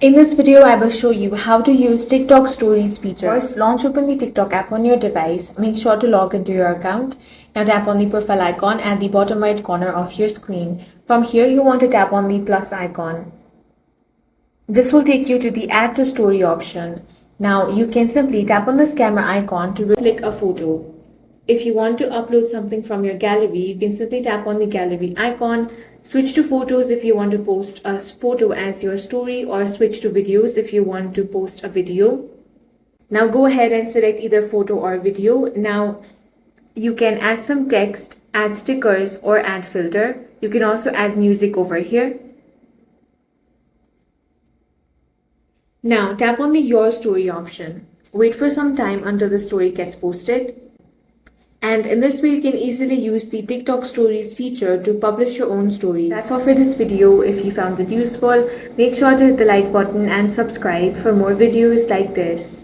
In this video, I will show you how to use TikTok Stories feature. First, launch open the TikTok app on your device. Make sure to log into your account. Now tap on the profile icon at the bottom right corner of your screen. From here, you want to tap on the plus icon. This will take you to the Add to Story option. Now you can simply tap on this camera icon to click a photo. If you want to upload something from your gallery, you can simply tap on the gallery icon, switch to photos if you want to post a photo as your story, or switch to videos if you want to post a video. Now go ahead and select either photo or video. Now you can add some text, add stickers, or add filter. You can also add music over here. Now tap on the Your Story option. Wait for some time until the story gets posted. And in this way, you can easily use the TikTok Stories feature to publish your own stories. That's all for this video. If you found it useful, make sure to hit the like button and subscribe for more videos like this.